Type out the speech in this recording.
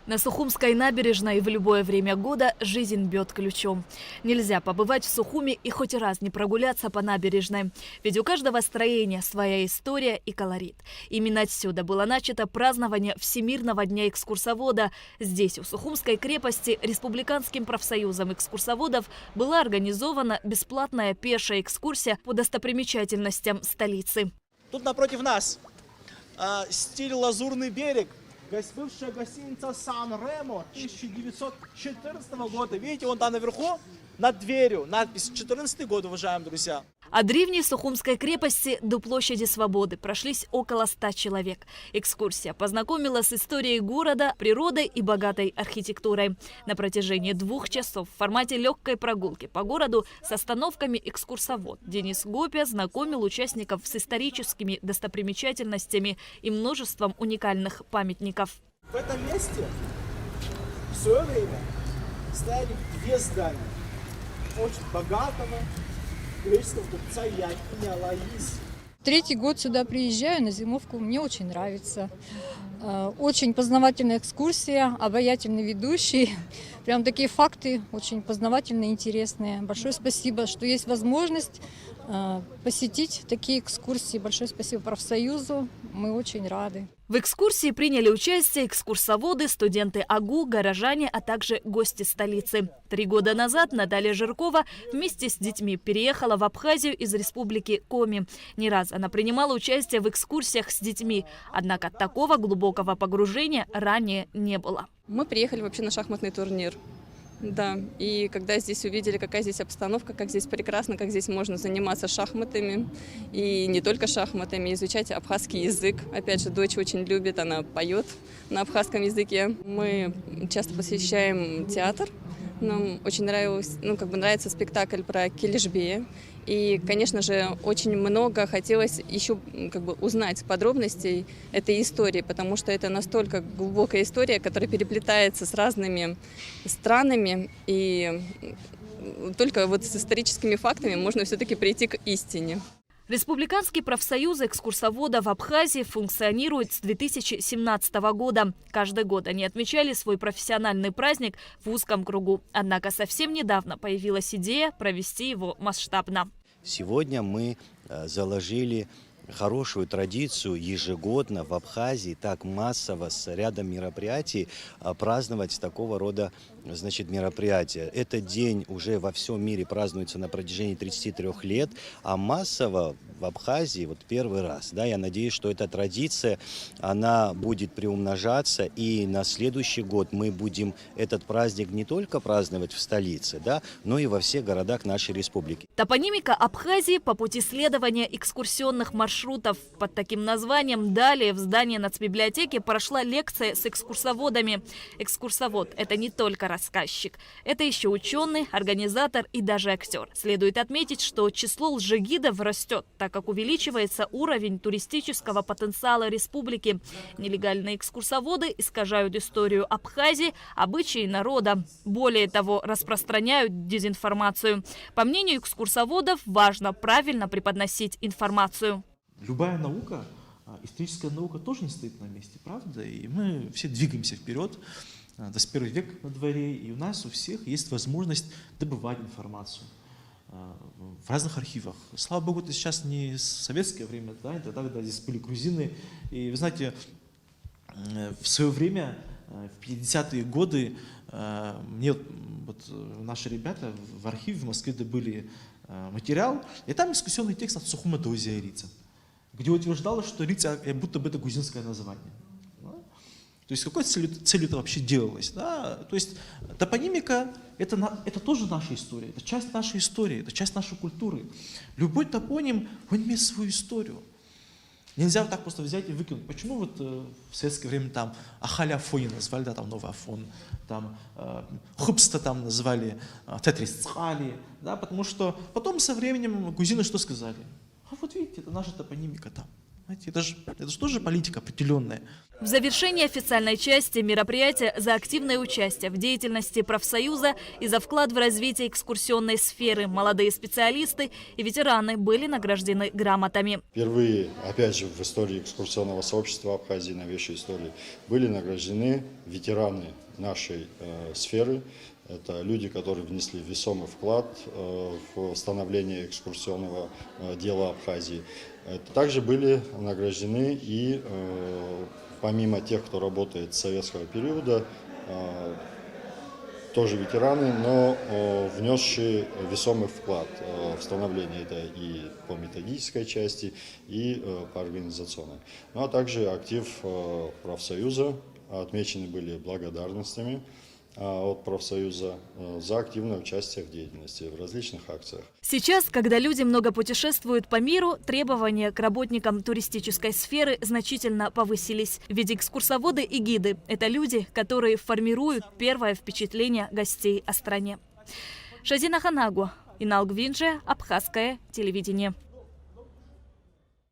На Сухумской набережной в любое время года жизнь бьет ключом. Нельзя побывать в Сухуми и хоть раз не прогуляться по набережной. Ведь у каждого строения своя история и колорит. Именно отсюда было начато празднование Всемирного дня экскурсовода. Здесь, у Сухумской крепости, Республиканским профсоюзом экскурсоводов была организована бесплатная пешая экскурсия по достопримечательностям столицы. Тут напротив нас стиль «Лазурный берег». Бывшая гостиница «Сан-Ремо» 1914 года. Видите, вон там наверху, над дверью, надпись «14 год», уважаемые друзья. От древней Сухумской крепости до площади Свободы прошлись около 100 человек. Экскурсия познакомила с историей города, природой и богатой архитектурой. На протяжении 2 часов в формате легкой прогулки по городу с остановками экскурсовод Денис Гопя знакомил участников с историческими достопримечательностями и множеством уникальных памятников. В этом месте в свое время стояли 2 здания очень богатого греческого купца Якиня Лаис. 3-й год сюда приезжаю на зимовку, мне очень нравится. Очень познавательная экскурсия, обаятельный ведущий. Прям такие факты очень познавательные, интересные. Большое спасибо, что есть возможность посетить такие экскурсии. Большое спасибо профсоюзу, мы очень рады. В экскурсии приняли участие экскурсоводы, студенты АГУ, горожане, а также гости столицы. 3 года назад Наталья Жиркова вместе с детьми переехала в Абхазию из республики Коми. Не раз она принимала участие в экскурсиях с детьми, однако такого глубокого погружения ранее не было. Мы приехали вообще на шахматный турнир. Да, и когда здесь увидели, какая здесь обстановка, как здесь прекрасно, как здесь можно заниматься шахматами, и не только шахматами, изучать абхазский язык. Опять же, дочь очень любит, она поет на абхазском языке. Мы часто посещаем театр, нам очень нравится спектакль про Келешбея. И, конечно же, очень много хотелось еще узнать подробностей этой истории, потому что это настолько глубокая история, которая переплетается с разными странами, и только с историческими фактами можно все-таки прийти к истине. Республиканский профсоюз экскурсоводов в Абхазии функционирует с 2017 года. Каждый год они отмечали свой профессиональный праздник в узком кругу. Однако совсем недавно появилась идея провести его масштабно. Сегодня мы заложили хорошую традицию ежегодно в Абхазии так массово с рядом мероприятий праздновать такого рода мероприятия. Этот день уже во всем мире празднуется на протяжении 33 лет, а массово в Абхазии первый раз. Да, я надеюсь, что эта традиция она будет приумножаться, и на следующий год мы будем этот праздник не только праздновать в столице, да, но и во всех городах нашей республики. Топонимика Абхазии по пути следования экскурсионных маршрутов. Под таким названием далее в здании нацбиблиотеки прошла лекция с экскурсоводами. Экскурсовод – это не только рассказчик. Это еще ученый, организатор и даже актер. Следует отметить, что число лжегидов растет, так как увеличивается уровень туристического потенциала республики. Нелегальные экскурсоводы искажают историю Абхазии, обычаи народа. Более того, распространяют дезинформацию. По мнению экскурсоводов, важно правильно преподносить информацию. Любая наука, историческая наука тоже не стоит на месте, правда? И мы все двигаемся вперед. 21 век на дворе, и у нас у всех есть возможность добывать информацию в разных архивах. Слава Богу, это сейчас не советское время, да, тогда здесь были грузины. И вы знаете, в свое время, в 50-е годы, мне наши ребята в архиве в Москве добыли материал, и там экскурсионный текст от Сухума до Озерица, где утверждалось, что Рица будто бы это грузинское название. То есть какой целью это вообще делалось? Да? То есть топонимика это тоже наша история, это часть нашей истории, это часть нашей культуры. Любой топоним, он имеет свою историю. Нельзя так просто взять и выкинуть. Почему в советское время там Ахали Афони назвали, да, там Новый Афон, там Хупста там назвали Тетрисцхали, да, потому что потом со временем грузины что сказали? А вот видите, это наша топонимика там. Знаете, это же тоже политика определенная. В завершении официальной части мероприятия за активное участие в деятельности профсоюза и за вклад в развитие экскурсионной сферы молодые специалисты и ветераны были награждены грамотами. Впервые, опять же, в истории экскурсионного сообщества Абхазии, новейшей истории, были награждены ветераны нашей сферы. Это люди, которые внесли весомый вклад в становление экскурсионного дела Абхазии. Также были награждены и, помимо тех, кто работает с советского периода, тоже ветераны, но внесшие весомый вклад в становление, это и по методической части, и по организационной. Ну а также актив профсоюза, отмечены были благодарностями от профсоюза за активное участие в деятельности, в различных акциях. Сейчас, когда люди много путешествуют по миру, требования к работникам туристической сферы значительно повысились. Ведь экскурсоводы и гиды – это люди, которые формируют первое впечатление гостей о стране. Шазина Ханагу, Инал Гвинже, Абхазское телевидение.